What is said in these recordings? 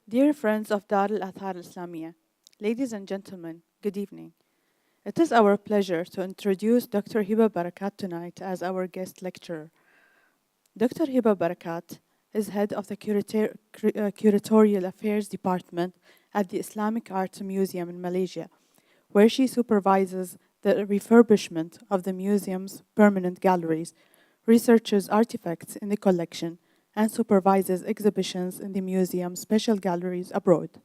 Dear friends of al-Athar al-Islamiyyah, ladies and gentlemen, good evening. It is our pleasure to introduce Dr. Heba Barakat tonight as our guest lecturer. Dr. Heba Barakat is head of the Curatorial Affairs Department at the Islamic Arts Museum in Malaysia, where she supervises the refurbishment of the museum's permanent galleries, researches artifacts in the collection, and supervises exhibitions in the museum's special galleries abroad.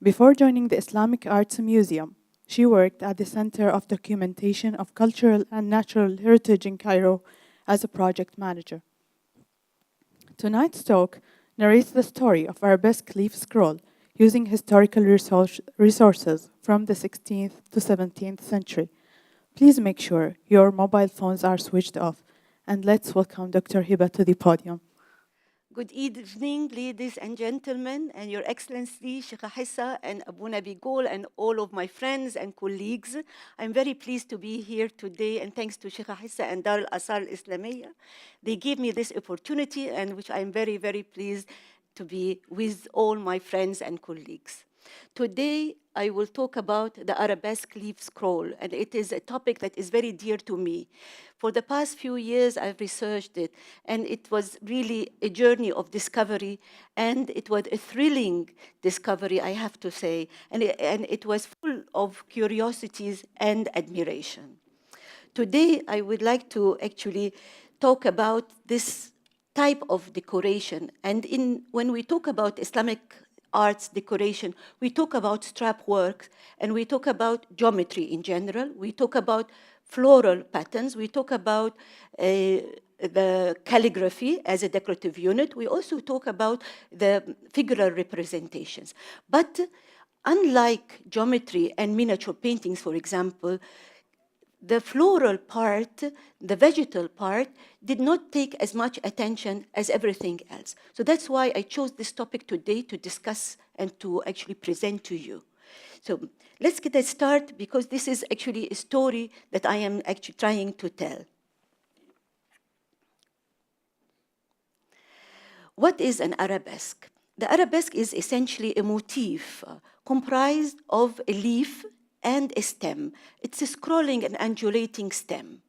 Before joining the Islamic Arts Museum, she worked at the Center of Documentation of Cultural and Natural Heritage in Cairo as a project manager. Tonight's talk narrates the story of Arabesque leaf scroll using historical resources from the 16th to 17th century. Please make sure your mobile phones are switched off, and let's welcome Dr. Hiba to the podium. Good evening, ladies and gentlemen, and Your Excellency, Sheikh Hissa and Abu Nabi Gol, and all of my friends and colleagues. I'm very pleased to be here today, and thanks to Sheikh Hissa and al-Athar al-Islamiyyah. They gave me this opportunity, and which I'm very, very pleased to be with all my friends and colleagues. Today, I will talk about the Arabesque leaf scroll, and it is a topic that is very dear to me. For the past few years, I've researched it, and it was really a journey of discovery, and it was a thrilling discovery, I have to say, and it was full of curiosities and admiration. Today, I would like to actually talk about this type of decoration, and when we talk about Islamic arts decoration, we talk about strap work, and we talk about geometry in general. We talk about floral patterns. We talk about the calligraphy as a decorative unit. We also talk about the figural representations. But unlike geometry and miniature paintings, for example, the floral part, the vegetal part, did not take as much attention as everything else. So that's why I chose this topic today to discuss and to actually present to you. So let's get a start, because this is actually a story that I am actually trying to tell. What is an arabesque? The arabesque is essentially a motif comprised of a leaf and a stem. It's a scrolling and undulating stem.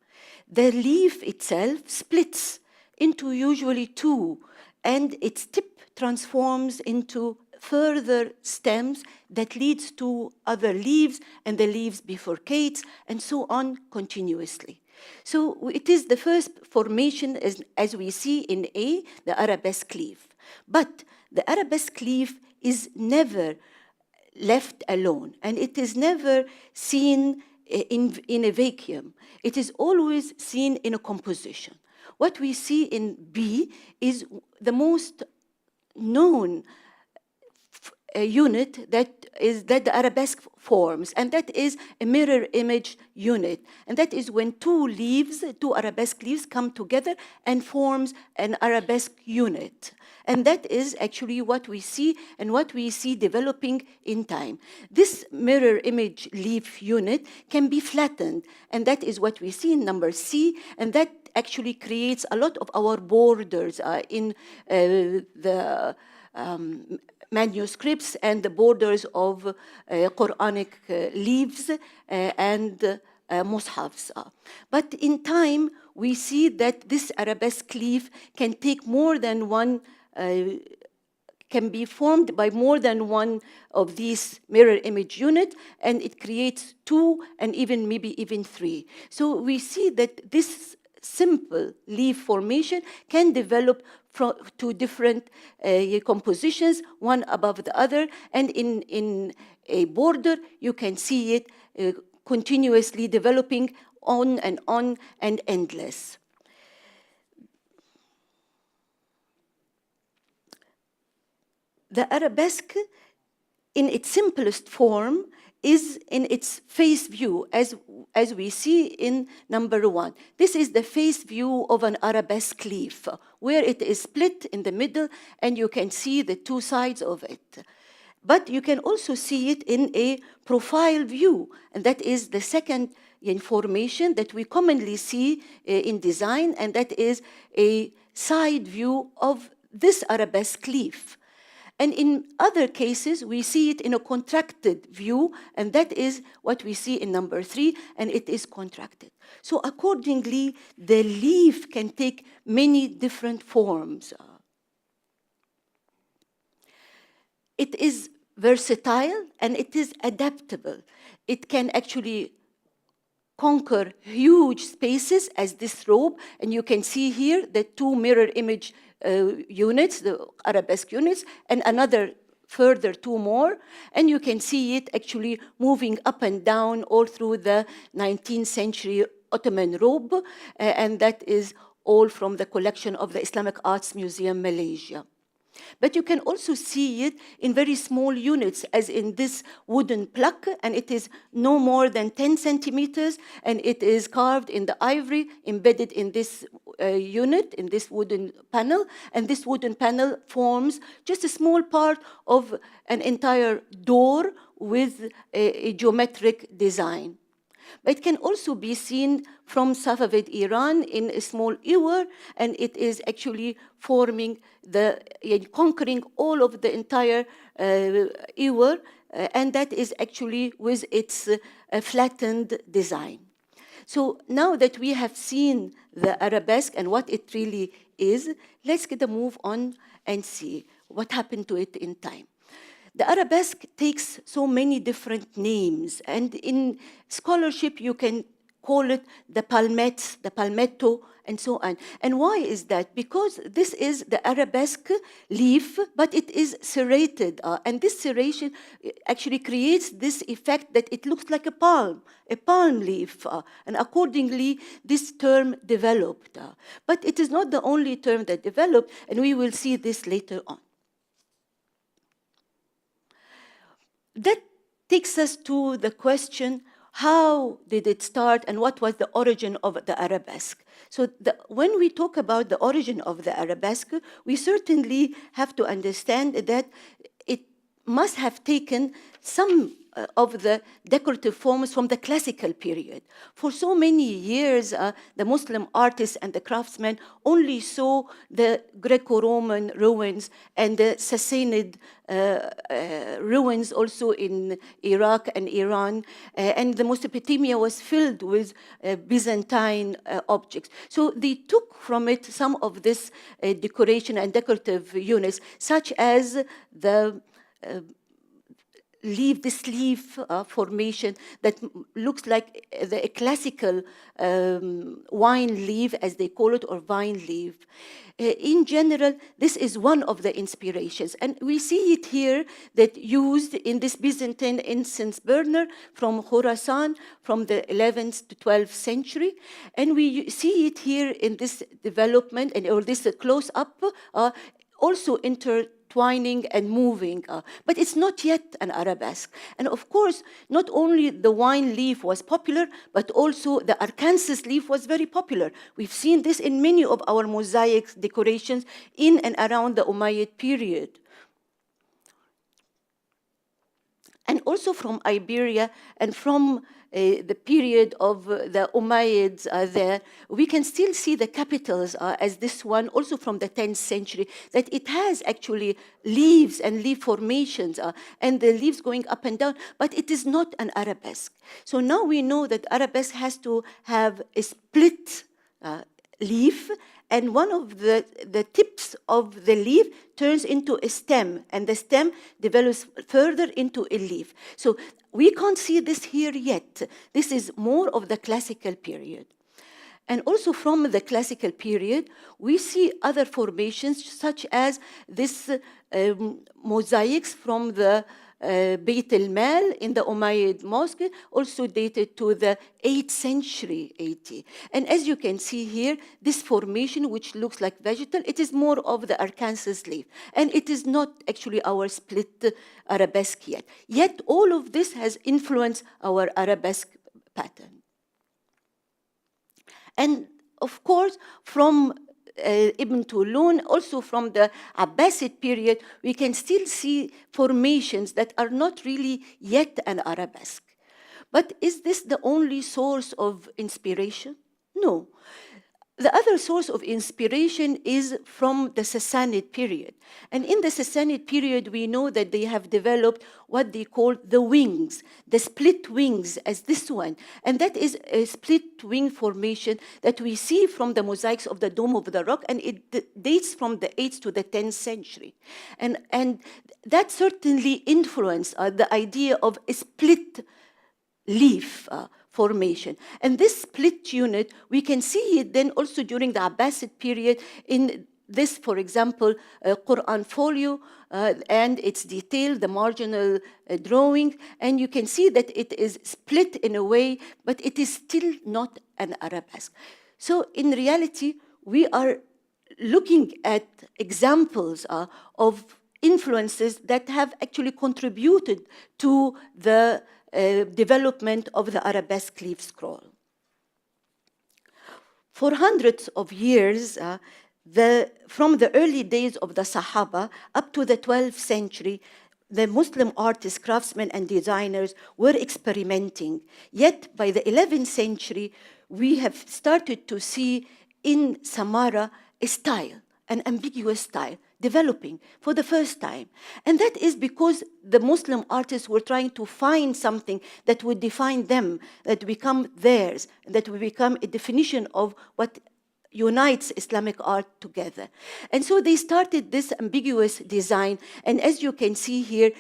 The leaf itself splits into usually two, and its tip transforms into further stems that leads to other leaves, and the leaves bifurcates, and so on continuously. So it is the first formation as we see in A, the arabesque leaf. But the arabesque leaf is never left alone, and it is never seen in a vacuum. It is always seen in a composition. What we see in B is the most known unit that the arabesque forms, and that is a mirror image unit. And that is when two arabesque leaves come together and forms an arabesque unit. And that is actually what we see, and what we see developing in time. This mirror image leaf unit can be flattened, and that is what we see in number C, and that actually creates a lot of our borders in the manuscripts and the borders of Quranic leaves and mushafs. But in time, we see that this arabesque leaf can take more than one, can be formed by more than one of these mirror image units, and it creates two and maybe even three. So we see that this simple leaf formation can develop from two different compositions, one above the other, and in a border, you can see it continuously developing on and endless. The arabesque, in its simplest form, is in its face view, as we see in number 1. This is the face view of an arabesque leaf, where it is split in the middle, and you can see the two sides of it. But you can also see it in a profile view, and that is the second information that we commonly see in design, and that is a side view of this arabesque leaf. And in other cases, we see it in a contracted view, and that is what we see in number 3, and it is contracted. So accordingly, the leaf can take many different forms. It is versatile and it is adaptable. It can actually conquer huge spaces as this robe, and you can see here the 2 mirror image units, the arabesque units, and another further 2 more, and you can see it actually moving up and down all through the 19th century Ottoman robe, and that is all from the collection of the Islamic Arts Museum, Malaysia. But you can also see it in very small units, as in this wooden plaque, and it is no more than 10 centimeters, and it is carved in the ivory, embedded in this unit, in this wooden panel, and this wooden panel forms just a small part of an entire door with a geometric design. But it can also be seen from Safavid Iran in a small ewer, and it is actually forming conquering all of the entire ewer, and that is actually with its flattened design. So now that we have seen the arabesque and what it really is, let's get a move on and see what happened to it in time. The arabesque takes so many different names, and in scholarship you can call it the palmette, the palmetto, and so on. And why is that? Because this is the arabesque leaf, but it is serrated, and this serration actually creates this effect that it looks like a palm leaf, and accordingly this term developed. But it is not the only term that developed, and we will see this later on. That takes us to the question, how did it start and what was the origin of the arabesque? So when we talk about the origin of the arabesque, we certainly have to understand that it must have taken some of the decorative forms from the classical period. For so many years, the Muslim artists and the craftsmen only saw the Greco-Roman ruins and the Sassanid ruins also in Iraq and Iran, and the Mesopotamia was filled with Byzantine objects. So they took from it some of this decoration and decorative units, such as the this leaf formation that looks like the classical wine leaf, as they call it, or vine leaf. In general, this is one of the inspirations. And we see it here that used in this Byzantine incense burner from Khorasan from the 11th to 12th century. And we see it here in this development, or this close-up, also intertwining and moving, but it's not yet an arabesque. And of course, not only the wine leaf was popular, but also the Arkansas leaf was very popular. We've seen this in many of our mosaic decorations in and around the Umayyad period. And also from Iberia and from the period of the Umayyads there, we can still see the capitals as this one, also from the 10th century, that it has actually leaves and leaf formations and the leaves going up and down, but it is not an arabesque. So now we know that arabesque has to have a split leaf, and one of the tips of the leaf turns into a stem, and the stem develops further into a leaf. So we can't see this here yet. This is more of the classical period. And also from the classical period, we see other formations, such as this mosaics from the Beit el-Mal in the Umayyad Mosque, also dated to the 8th century AD. And as you can see here, this formation, which looks like vegetal, it is more of the Arkansas leaf. And it is not actually our split arabesque yet. Yet all of this has influenced our arabesque pattern. And of course, from Ibn Tulun, also from the Abbasid period, we can still see formations that are not really yet an arabesque. But is this the only source of inspiration? No. The other source of inspiration is from the Sassanid period. And in the Sassanid period, we know that they have developed what they call the wings, the split wings as this one. And that is a split wing formation that we see from the mosaics of the Dome of the Rock, and it dates from the 8th to the 10th century. And that certainly influenced the idea of a split leaf formation. And this split unit, we can see it then also during the Abbasid period in this, for example, Quran folio, and it's detailed, the marginal drawing, and you can see that it is split in a way, but it is still not an arabesque. So in reality, we are looking at examples of influences that have actually contributed to the development of the arabesque leaf scroll. For hundreds of years, from the early days of the Sahaba up to the 12th century, the Muslim artists, craftsmen, and designers were experimenting. Yet by the 11th century, we have started to see in Samarra a style, an ambiguous style, developing for the first time. And that is because the Muslim artists were trying to find something that would define them, that become theirs, that would become a definition of what unites Islamic art together. And so they started this ambiguous design. And as you can see here,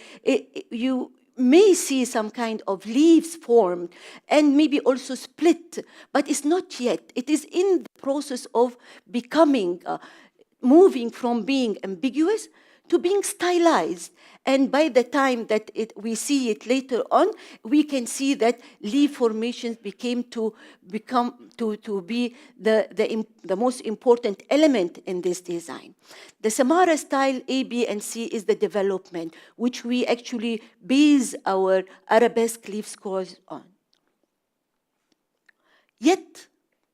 you may see some kind of leaves formed and maybe also split, but it's not yet. It is in the process of becoming moving from being ambiguous to being stylized. And by the time that we see it later on, we can see that leaf formations became to be the most important element in this design. The Samarra style A, B, and C is the development, which we actually base our arabesque leaf scrolls on. Yet,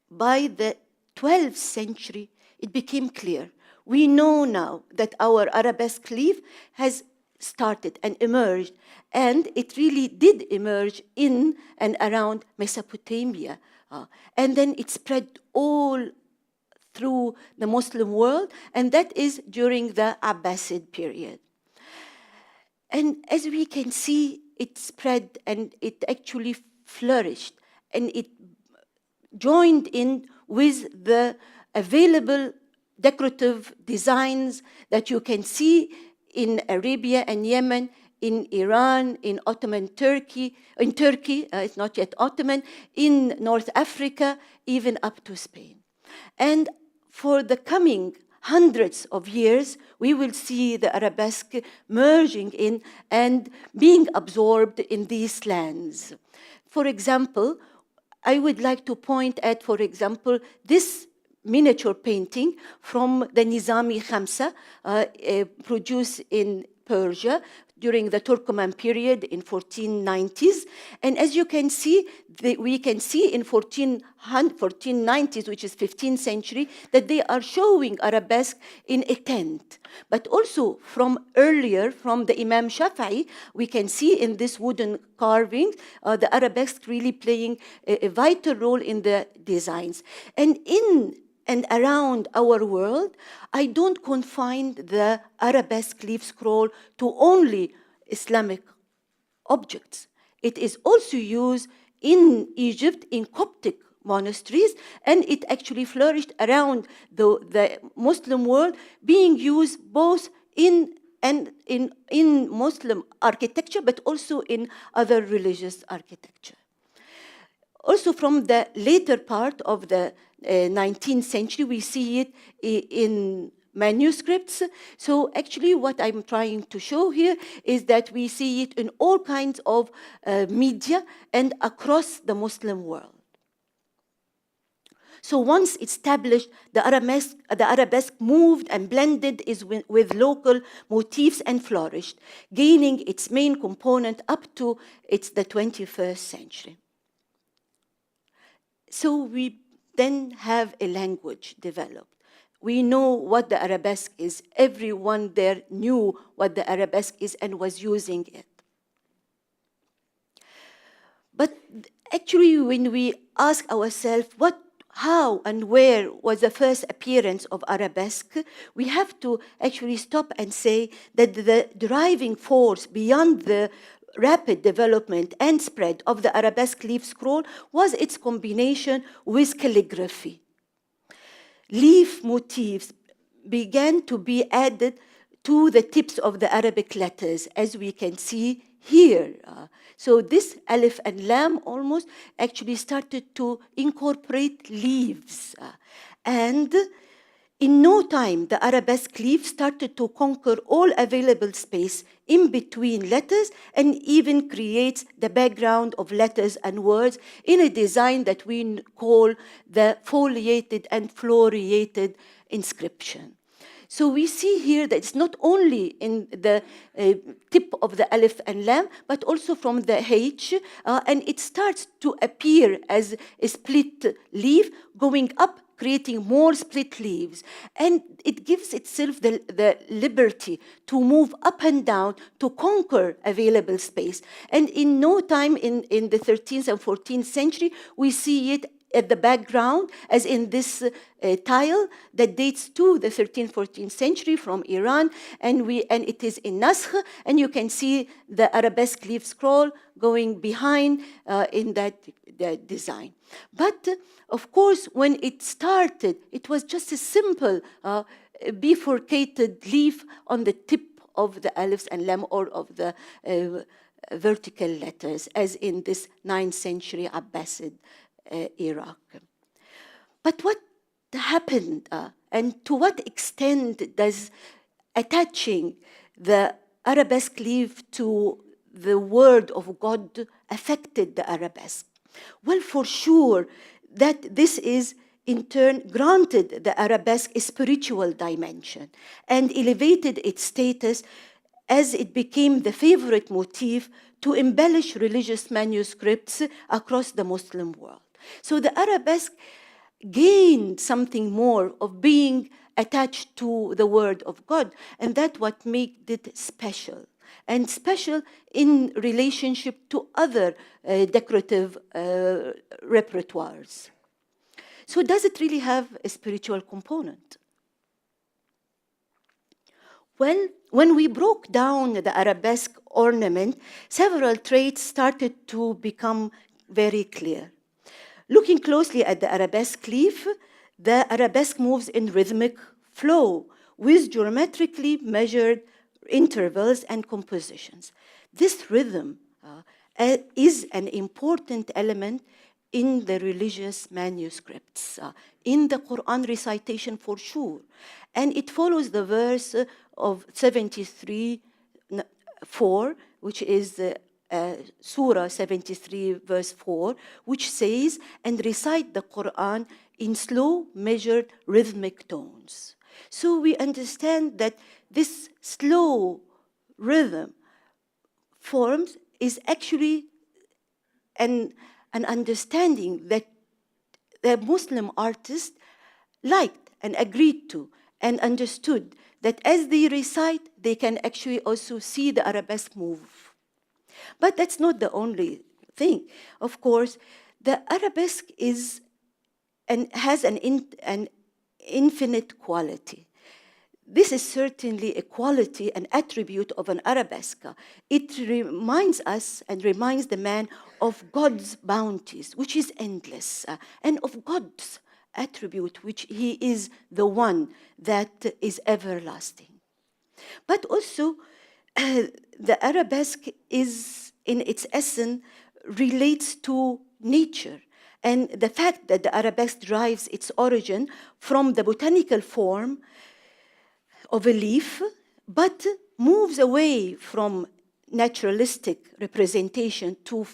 by the 12th century, it became clear. We know now that our arabesque leaf has started and emerged, and it really did emerge in and around Mesopotamia. And then it spread all through the Muslim world, and that is during the Abbasid period. And as we can see, it spread and it actually flourished, and it joined in with the available decorative designs that you can see in Arabia and Yemen, in Iran, in Ottoman Turkey, in Turkey, it's not yet Ottoman, in North Africa, even up to Spain. And for the coming hundreds of years, we will see the arabesque merging in and being absorbed in these lands. For example, I would like to point at, for example, this miniature painting from the Nizami Khamsa, produced in Persia during the Turkoman period in 1490s. And as you can see, we can see in 1490s, which is 15th century, that they are showing arabesque in a tent. But also from earlier, from the Imam Shafi'i, we can see in this wooden carving, the arabesque really playing a vital role in the designs. And in and around our world, I don't confine the arabesque leaf scroll to only Islamic objects. It is also used in Egypt in Coptic monasteries, and it actually flourished around the Muslim world, being used both in Muslim architecture, but also in other religious architecture. Also from the later part of the 19th century, we see it in manuscripts. So actually what I'm trying to show here is that we see it in all kinds of media and across the Muslim world. So once established, the arabesque moved and blended with local motifs and flourished, gaining its main component up to the 21st century. So we then have a language developed. We know what the arabesque is. Everyone there knew what the arabesque is and was using it. But actually, when we ask ourselves, how and where was the first appearance of arabesque, we have to actually stop and say that the driving force beyond the rapid development and spread of the arabesque leaf scroll was its combination with calligraphy. Leaf motifs began to be added to the tips of the Arabic letters, as we can see here. So this alif and lam almost actually started to incorporate leaves. And in no time, the arabesque leaf started to conquer all available space in between letters and even creates the background of letters and words in a design that we call the foliated and floriated inscription. So we see here that it's not only in the tip of the alif and lam, but also from the H, and it starts to appear as a split leaf going up, creating more split leaves. And it gives itself the liberty to move up and down to conquer available space. And in no time in the 13th and 14th century, we see it at the background, as in this tile that dates to the 13th, 14th century from Iran, and it is in Naskh, and you can see the arabesque leaf scroll going behind in that design. But of course, when it started, it was just a simple bifurcated leaf on the tip of the alifs and lam, or of the vertical letters, as in this 9th century Abbasid Iraq. But what happened, and to what extent does attaching the arabesque leaf to the word of God affected the arabesque? Well, for sure, that this is in turn granted the arabesque a spiritual dimension and elevated its status as it became the favorite motif to embellish religious manuscripts across the Muslim world. So the arabesque gained something more of being attached to the word of God, and that's what made it special. And special in relationship to other decorative repertoires. So does it really have a spiritual component? Well, when we broke down the arabesque ornament, several traits started to become very clear. Looking closely at the arabesque leaf, the arabesque moves in rhythmic flow with geometrically measured intervals and compositions. This rhythm is an important element in the religious manuscripts, in the Quran recitation for sure. And it follows the verse of 73:4, which is Surah 73, verse 4, which says, and recite the Quran in slow, measured, rhythmic tones. So we understand that this slow rhythm forms is actually an understanding that the Muslim artist liked and agreed to and understood that as they recite, they can actually also see the arabesque move. But that's not the only thing. Of course, the arabesque is and has an infinite quality. This is certainly a quality, an attribute of an arabesque. It reminds us and reminds the man of God's bounties, which is endless, and of God's attribute, which he is the one that is everlasting. But also, the arabesque is, in its essence, relates to nature. And the fact that the arabesque derives its origin from the botanical form of a leaf, but moves away from naturalistic representation to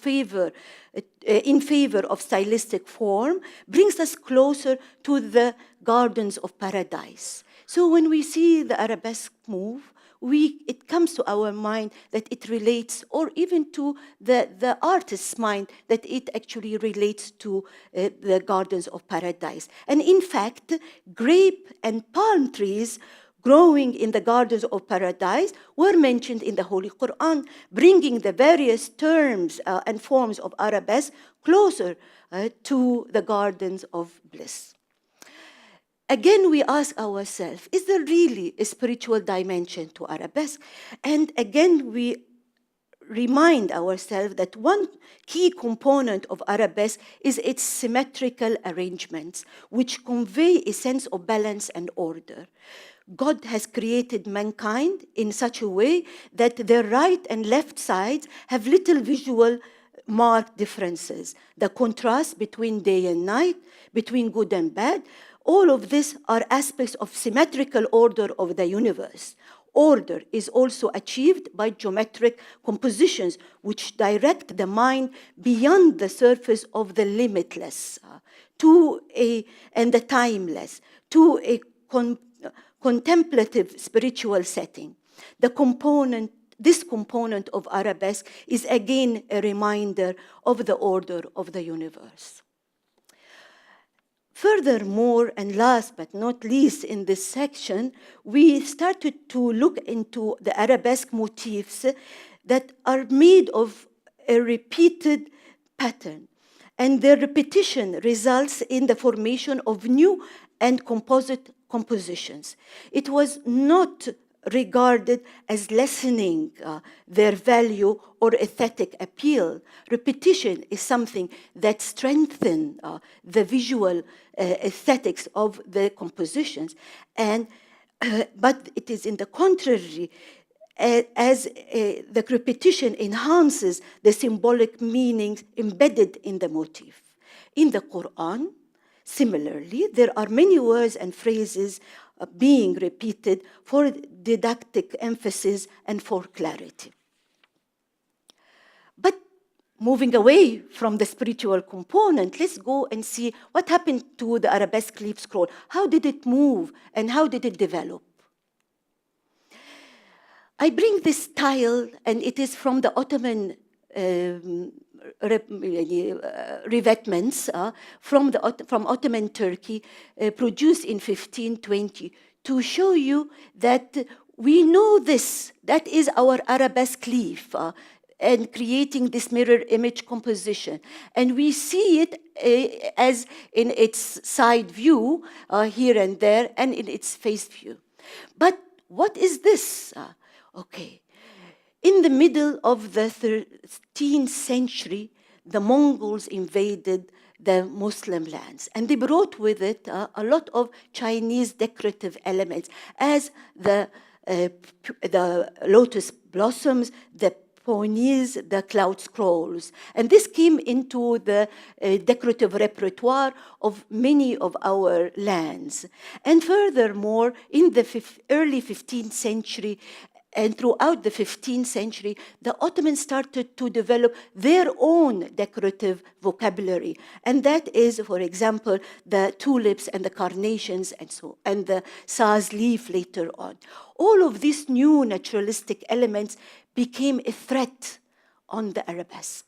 in favor of stylistic form, brings us closer to the gardens of paradise. So when we see the arabesque move, it comes to our mind that it relates, or even to the artist's mind, that it actually relates to the gardens of paradise. And in fact, grape and palm trees growing in the gardens of paradise were mentioned in the Holy Quran, bringing the various terms and forms of arabesque closer to the gardens of bliss. Again, we ask ourselves, is there really a spiritual dimension to arabesque? And again, we remind ourselves that one key component of arabesque is its symmetrical arrangements, which convey a sense of balance and order. God has created mankind in such a way that their right and left sides have little visual marked differences. The contrast between day and night, between good and bad, all of these are aspects of symmetrical order of the universe. Order is also achieved by geometric compositions which direct the mind beyond the surface of the limitless and the timeless to a contemplative spiritual setting. This component of arabesque is again a reminder of the order of the universe. Furthermore, and last but not least in this section, we started to look into the arabesque motifs that are made of a repeated pattern. And their repetition results in the formation of new and composite compositions. It was not regarded as lessening their value or aesthetic appeal. Repetition is something that strengthens the visual aesthetics of the compositions, but it is in the contrary, as the repetition enhances the symbolic meanings embedded in the motif. In the Quran, similarly, there are many words and phrases being repeated for didactic emphasis and for clarity. But moving away from the spiritual component, let's go and see what happened to the arabesque leaf scroll. How did it move and how did it develop? I bring this tile, and it is from the Ottoman revetments from Ottoman Turkey, produced in 1520, to show you that we know this. That is our arabesque leaf, and creating this mirror image composition. And we see it as in its side view, here and there, and in its face view. But what is this? Okay. In the middle of the 13th century, the Mongols invaded the Muslim lands, and they brought with it a lot of Chinese decorative elements, as the lotus blossoms, the ponies, the cloud scrolls. And this came into the decorative repertoire of many of our lands. And furthermore, in the early 15th century, and throughout the 15th century, the Ottomans started to develop their own decorative vocabulary. And that is, for example, the tulips and the carnations and the saz leaf later on. All of these new naturalistic elements became a threat on the arabesque.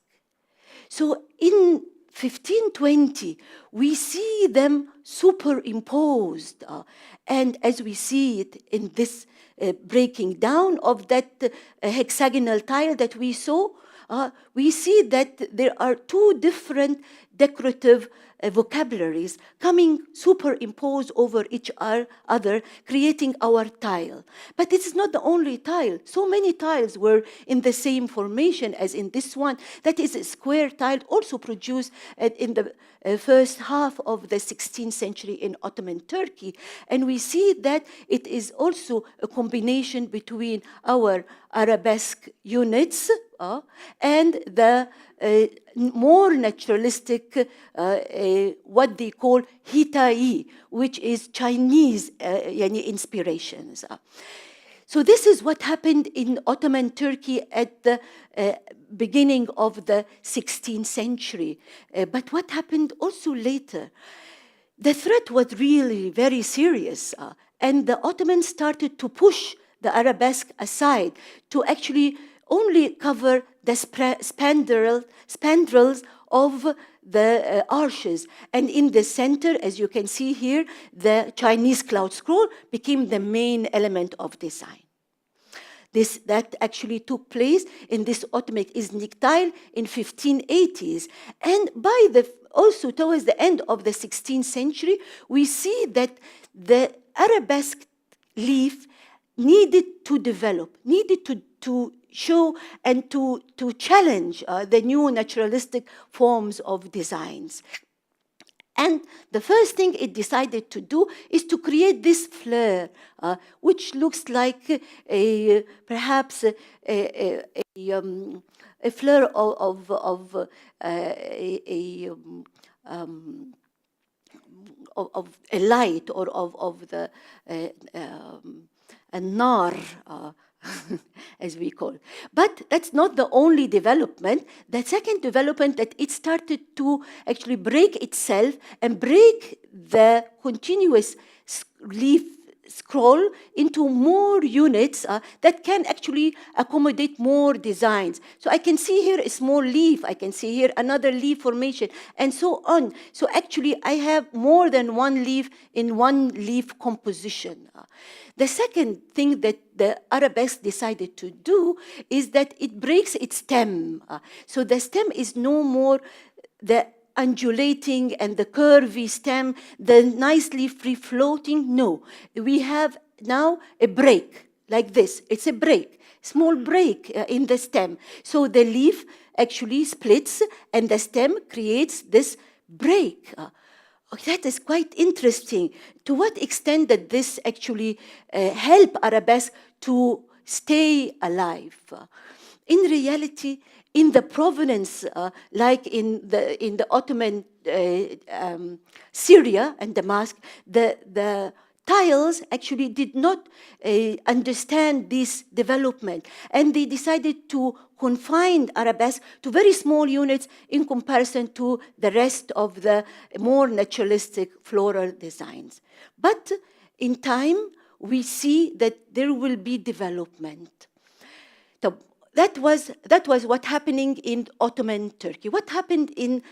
So in 1520, we see them superimposed. And as we see it in this breaking down of that hexagonal tile that we saw, we see that there are two different decorative vocabularies coming superimposed over each other, creating our tile. But it's not the only tile. So many tiles were in the same formation as in this one. That is a square tile, also produced in the first half of the 16th century in Ottoman Turkey. And we see that it is also a combination between our arabesque units and the more naturalistic, what they call Hitai, which is Chinese inspirations. So this is what happened in Ottoman Turkey at the beginning of the 16th century. But what happened also later? The threat was really very serious, and the Ottomans started to push the arabesque aside to actually only cover the spandrels of the arches. And in the center, as you can see here, the Chinese cloud scroll became the main element of design. That actually took place in this Ottoman Iznik tile in 1580s. And also towards the end of the 16th century, we see that the Arabesque leaf needed to develop, needed to show and to challenge the new naturalistic forms of designs. And the first thing it decided to do is to create this flare, which looks like perhaps a flare of a light or of the a nar, as we call. But that's not the only development. The second development, that it started to actually break itself and break the continuous leaf scroll into more units that can actually accommodate more designs. So I can see here a small leaf, I can see here another leaf formation, and so on. So actually I have more than one leaf in one leaf composition. The second thing that the Arabesque decided to do is that it breaks its stem. So the stem is no more the undulating and the curvy stem, the nicely free-floating. No, we have now a break like this. It's a break, small break in the stem. So the leaf actually splits and the stem creates this break. That is quite interesting. To what extent did this actually help Arabesque to stay alive? In reality, in the provenance, like in the Ottoman Syria and Damascus, the tiles actually did not understand this development, and they decided to confine Arabesque to very small units in comparison to the rest of the more naturalistic floral designs. But in time, we see that there will be development. So that was what happening in Ottoman Turkey. What happened in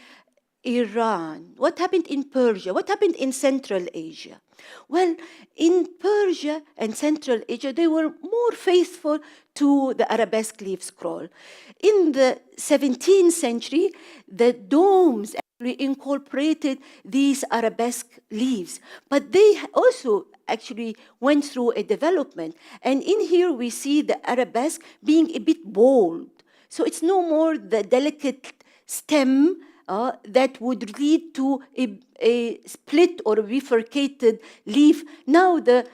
Iran? What happened in Persia? What happened in Central Asia? Well, in Persia and Central Asia, they were more faithful to the Arabesque leaf scroll. In the 17th century, the domes actually incorporated these Arabesque leaves, but they also actually went through a development. And in here, we see the Arabesque being a bit bold. So it's no more the delicate stem that would lead to a split or a bifurcated leaf. Now the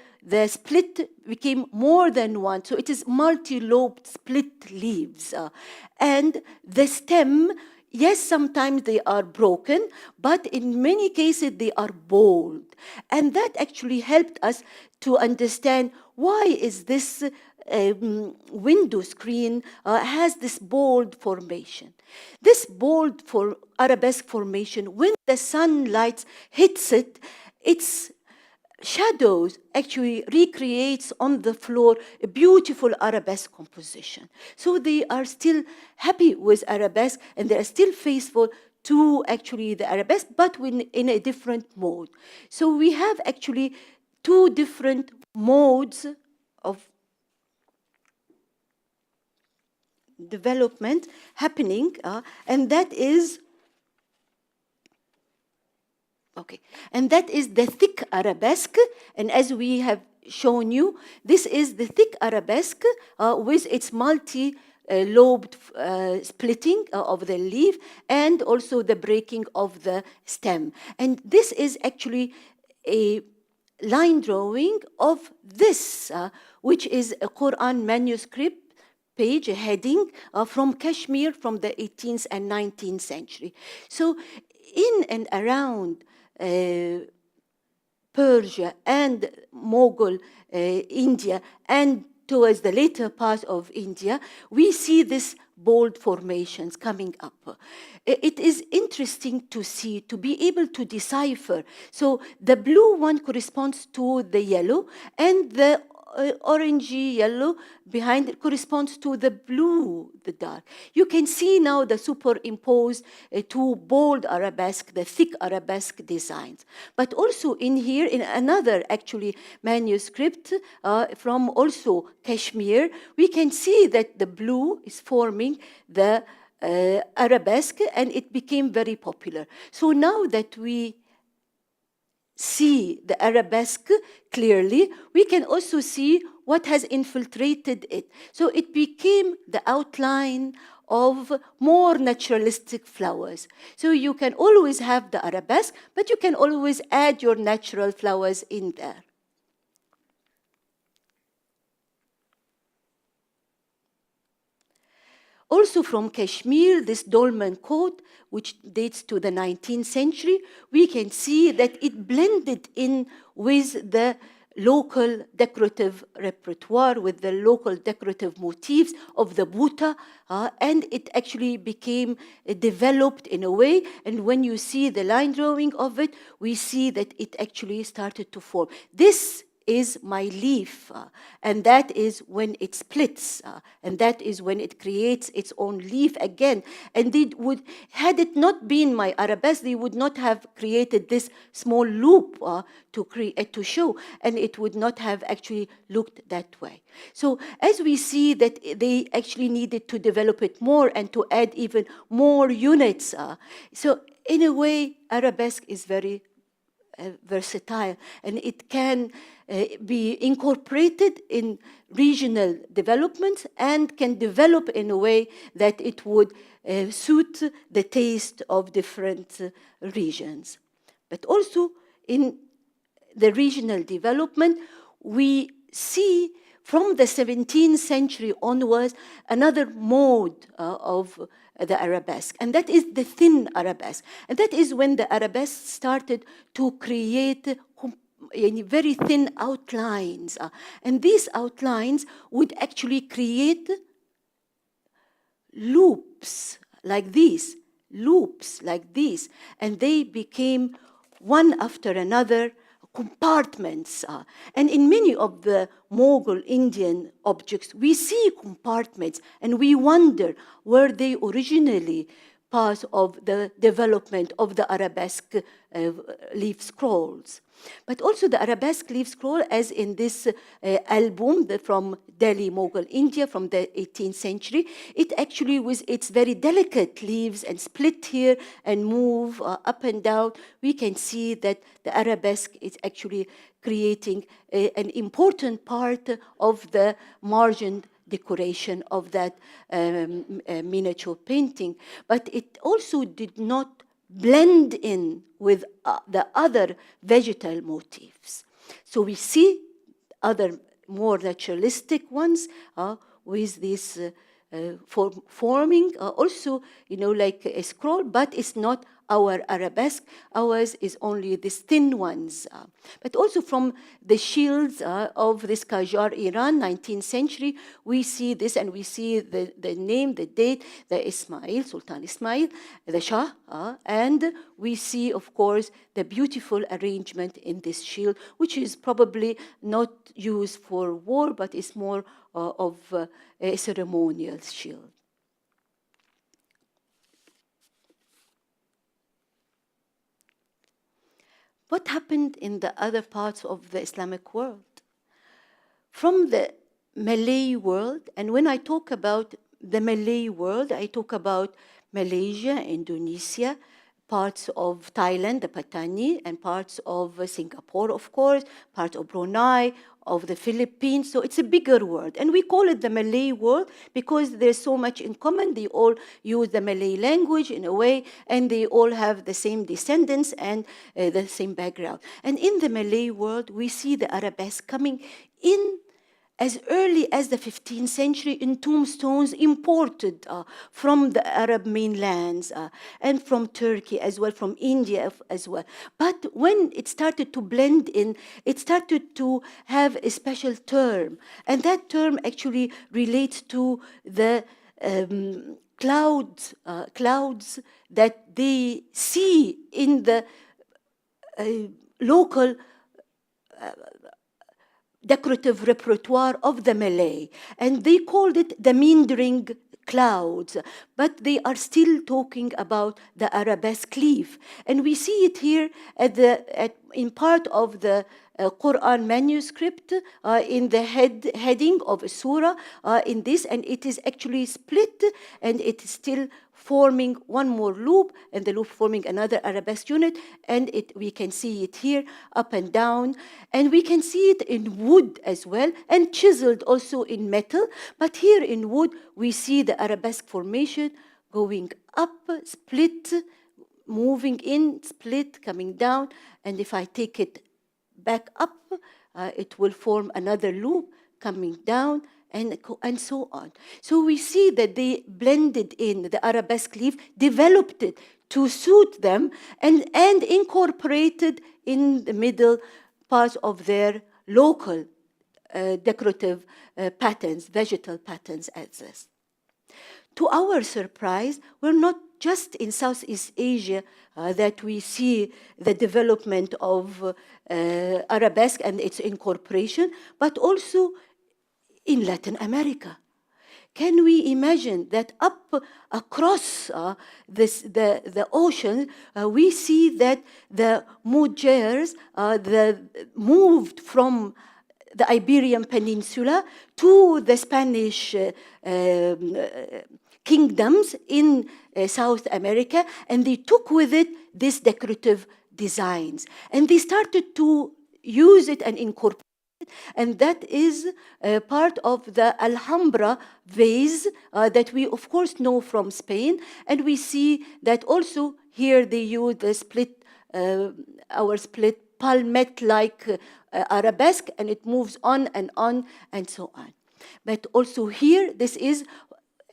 split became more than one, so it is multi-lobed split leaves. And the stem, yes, sometimes they are broken, but in many cases they are bold. And that actually helped us to understand why is this window screen has this bold formation. This bold Arabesque formation, when the sunlight hits it, its shadows actually recreates on the floor a beautiful Arabesque composition. So they are still happy with Arabesque, and they are still faithful to actually the Arabesque, but in a different mode. So we have actually two different modes of development happening, and that is the thick Arabesque. And as we have shown you, this is the thick Arabesque with its multi-lobed splitting of the leaf and also the breaking of the stem. And this is actually a line drawing of this, which is a Quran manuscript page, a heading from Kashmir from the 18th and 19th century. So in and around Persia and Mughal India and towards the later part of India, we see these bold formations coming up. It is interesting to see, to be able to decipher. So the blue one corresponds to the yellow, and the orangey yellow behind it corresponds to the blue, the dark. You can see now the superimposed two bold arabesque, the thick arabesque designs. But also in here, in another actually manuscript from also Kashmir, we can see that the blue is forming the arabesque, and it became very popular. So now that we see the arabesque clearly, we can also see what has infiltrated it. So it became the outline of more naturalistic flowers. So you can always have the arabesque, but you can always add your natural flowers in there. Also from Kashmir, this dolman coat, which dates to the 19th century, we can see that it blended in with the local decorative repertoire, with the local decorative motifs of the Bhuta, and it actually became developed in a way, and when you see the line drawing of it, we see that it actually started to form. This is my leaf, and that is when it splits, and that is when it creates its own leaf again. And had it not been my arabesque, they would not have created this small loop to show, and it would not have actually looked that way. So as we see that they actually needed to develop it more and to add even more units. So in a way, arabesque is very versatile, and it can be incorporated in regional developments and can develop in a way that it would suit the taste of different regions. But also in the regional development, we see from the 17th century onwards another mode of the arabesque, and that is the thin arabesque. And that is when the arabesque started to create very thin outlines. And these outlines would actually create loops like these, and they became one after another compartments. And in many of the Mughal Indian objects, we see compartments, and we wonder, were they originally part of the development of the arabesque leaf scrolls? But also the arabesque leaf scroll, as in this album from Delhi, Mughal India, from the 18th century, it actually, with its very delicate leaves and split here and move up and down, we can see that the arabesque is actually creating an important part of the margin decoration of that miniature painting. But it also did not blend in with the other vegetal motifs. So we see other more naturalistic ones with this forming also, like a scroll, but it's not our arabesque. Ours is only these thin ones. But also from the shields of this Qajar Iran, 19th century, we see this, and we see the name, the date, the Ismail, Sultan Ismail, the Shah, and we see, of course, the beautiful arrangement in this shield, which is probably not used for war, but is more of a ceremonial shield. What happened in the other parts of the Islamic world? From the Malay world, and when I talk about the Malay world, I talk about Malaysia, Indonesia, parts of Thailand, the Patani, and parts of Singapore, of course, parts of Brunei, of the Philippines. So it's a bigger world. And we call it the Malay world because there's so much in common. They all use the Malay language in a way, and they all have the same descendants and the same background. And in the Malay world, we see the arabesque coming in as early as the 15th century in tombstones imported from the Arab mainlands and from Turkey as well, from India as well. But when it started to blend in, it started to have a special term. And that term actually relates to the clouds that they see in the local decorative repertoire of the Malay, and they called it the meandering clouds, but they are still talking about the arabesque leaf. And we see it here in part of the Quran manuscript in the heading of a surah in this, and it is actually split, and it is still forming one more loop, and the loop forming another arabesque unit, and we can see it here up and down, and we can see it in wood as well, and chiseled also in metal, but here in wood we see the arabesque formation going up, split, moving in, split, coming down, and if I take it back up, it will form another loop coming down, and so on. So we see that they blended in the arabesque leaf, developed it to suit them, and incorporated in the middle parts of their local decorative patterns, vegetal patterns as this. To our surprise, we're not just in Southeast Asia that we see the development of arabesque and its incorporation, but also in Latin America. Can we imagine that up across the ocean, we see that the Mujers moved from the Iberian Peninsula to the Spanish kingdoms in South America, and they took with it these decorative designs. And they started to use it and incorporate it, and that is part of the Alhambra vase that we, of course, know from Spain. And we see that also here they use the split palmette-like arabesque, and it moves on, and so on. But also here, this is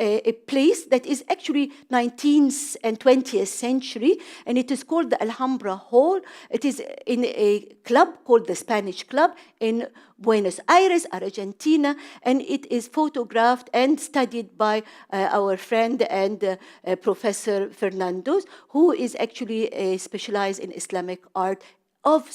a place that is actually 19th and 20th century, and it is called the Alhambra Hall. It is in a club called the Spanish Club in Buenos Aires, Argentina, and it is photographed and studied by our friend and Professor Fernandez, who is actually specialized in Islamic art of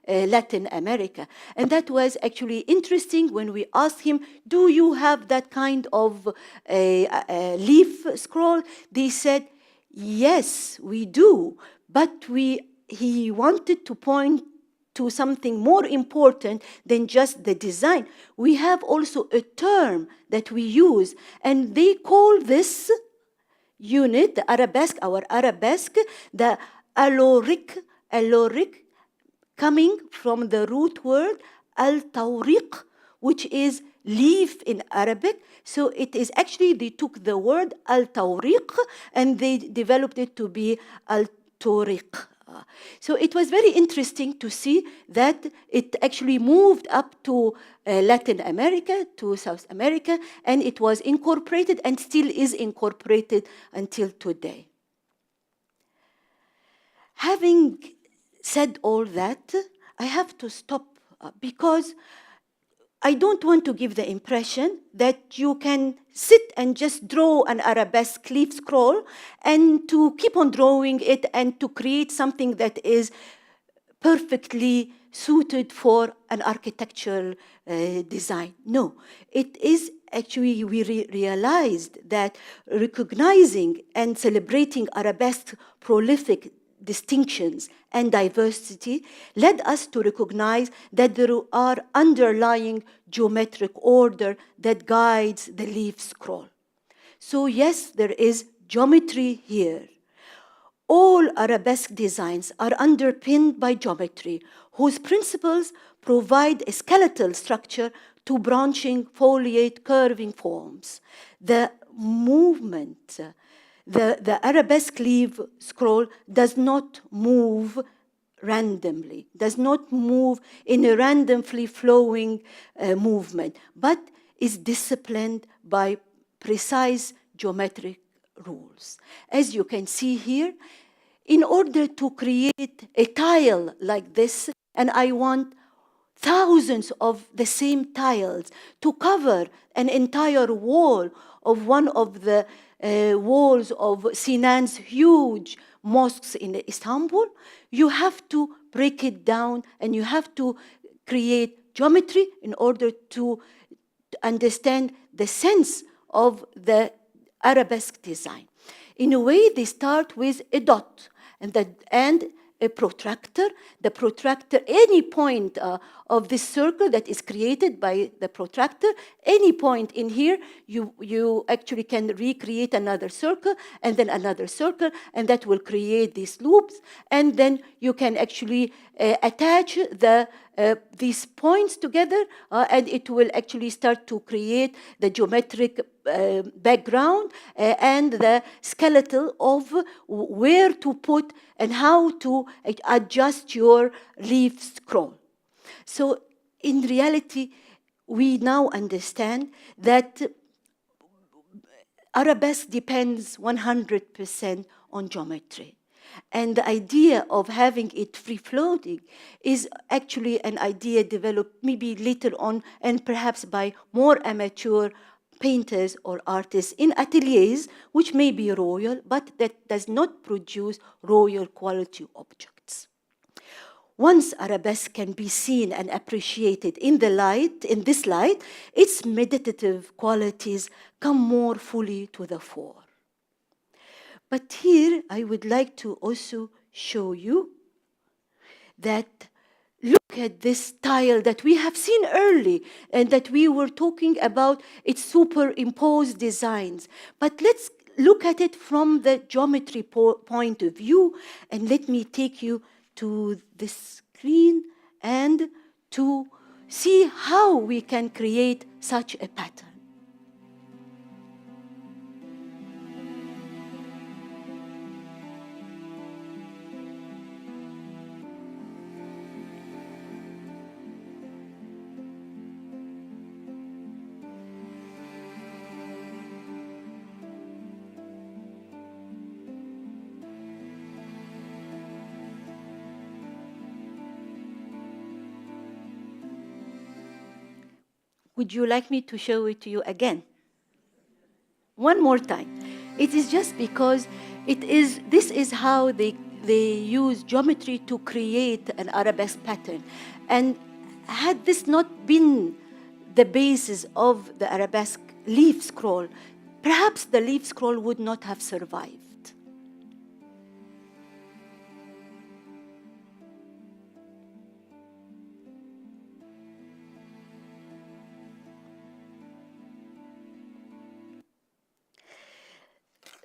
Latin America. And that was actually interesting when we asked him, do you have that kind of leaf scroll? They said, yes, we do, but he wanted to point to something more important than just the design. We have also a term that we use, and they call this unit, the arabesque, our arabesque, the aloric, coming from the root word al-tawriq, which is leaf in Arabic. So it is actually, they took the word al-tawriq and they developed it to be al-tawriq. So it was very interesting to see that it actually moved up to Latin America, to South America, and it was incorporated and still is incorporated until today. Having said all that, I have to stop because I don't want to give the impression that you can sit and just draw an arabesque leaf scroll and to keep on drawing it and to create something that is perfectly suited for an architectural design. No, it is actually, we realized that recognizing and celebrating arabesque prolific distinctions and diversity led us to recognize that there are underlying geometric order that guides the leaf scroll. So yes, there is geometry here. All arabesque designs are underpinned by geometry, whose principles provide a skeletal structure to branching, foliate, curving forms. The movement, the arabesque leaf scroll does not move randomly, does not move in a randomly flowing movement, but is disciplined by precise geometric rules. As you can see here, in order to create a tile like this, and I want thousands of the same tiles to cover an entire wall of one of the walls of Sinan's huge mosques in Istanbul, you have to break it down and you have to create geometry in order to understand the sense of the arabesque design. In a way, they start with a dot and a protractor. The protractor, any point of this circle that is created by the protractor, any point in here, you actually can recreate another circle and then another circle, and that will create these loops. And then you can actually attach these points together, and it will actually start to create the geometric background and the skeletal of where to put and how to adjust your leaf scroll. So in reality, we now understand that arabesque depends 100% on geometry. And the idea of having it free-floating is actually an idea developed maybe later on and perhaps by more amateur painters or artists in ateliers, which may be royal, but that does not produce royal quality objects. Once arabesque can be seen and appreciated in this light, its meditative qualities come more fully to the fore. But here I would like to also show you that look at this tile that we have seen early and that we were talking about its superimposed designs. But let's look at it from the geometry point of view, and let me take you to this screen and to see how we can create such a pattern. Would you like me to show it to you again? One more time. It is just because this is how they use geometry to create an arabesque pattern. And had this not been the basis of the arabesque leaf scroll, perhaps the leaf scroll would not have survived.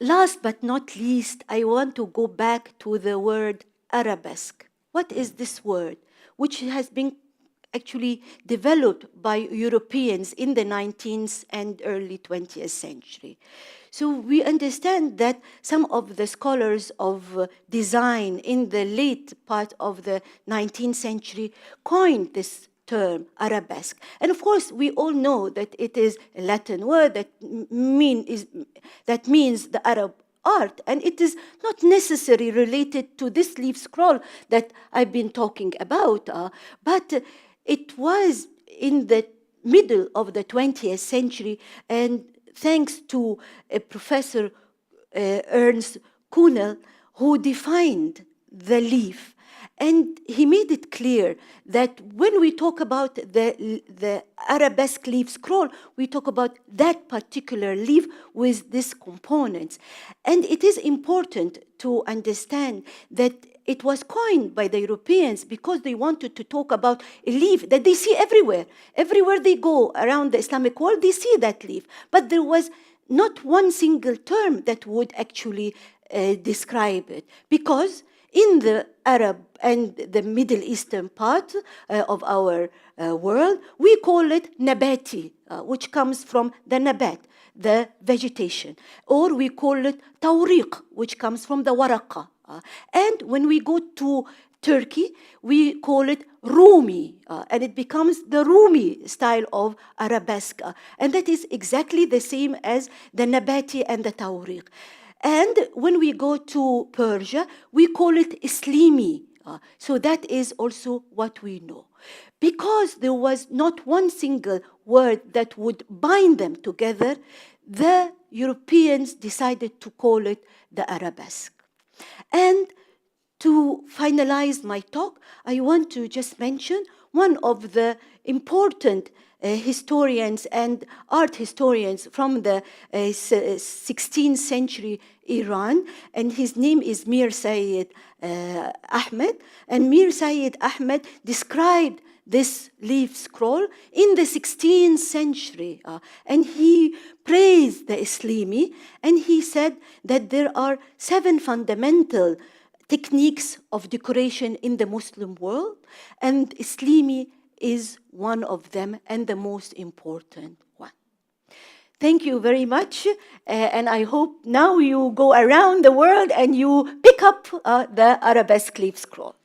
Last but not least, I want to go back to the word arabesque. What is this word, which has been actually developed by Europeans in the 19th and early 20th century? So we understand that some of the scholars of design in the late part of the 19th century coined this term, arabesque. And of course, we all know that it is a Latin word that means the Arab art, and it is not necessarily related to this leaf scroll that I've been talking about, but it was in the middle of the 20th century, and thanks to Professor Ernst Kuhnel, who defined the leaf. And he made it clear that when we talk about the arabesque leaf scroll, we talk about that particular leaf with these components. And it is important to understand that it was coined by the Europeans because they wanted to talk about a leaf that they see everywhere. Everywhere they go around the Islamic world, they see that leaf. But there was not one single term that would actually describe it, because in the Arab and the Middle Eastern part of our world, we call it nabati, which comes from the nabat, the vegetation. Or we call it tawriq, which comes from the waraqa. And when we go to Turkey, we call it Rumi, and it becomes the Rumi style of arabesque. And that is exactly the same as the nabati and the tawriq. And when we go to Persia, we call it Islami. So that is also what we know. Because there was not one single word that would bind them together, the Europeans decided to call it the arabesque. And to finalize my talk, I want to just mention one of the important historians and art historians from the 16th century Iran, and his name is Mir Sayyid Ahmed. And Mir Sayyid Ahmed described this leaf scroll in the 16th century, and he praised the Islami, and he said that there are 7 fundamental techniques of decoration in the Muslim world, and Islami is one of them and the most important one. Thank you very much, and I hope now you go around the world and you pick up the Arabesque leaf scroll.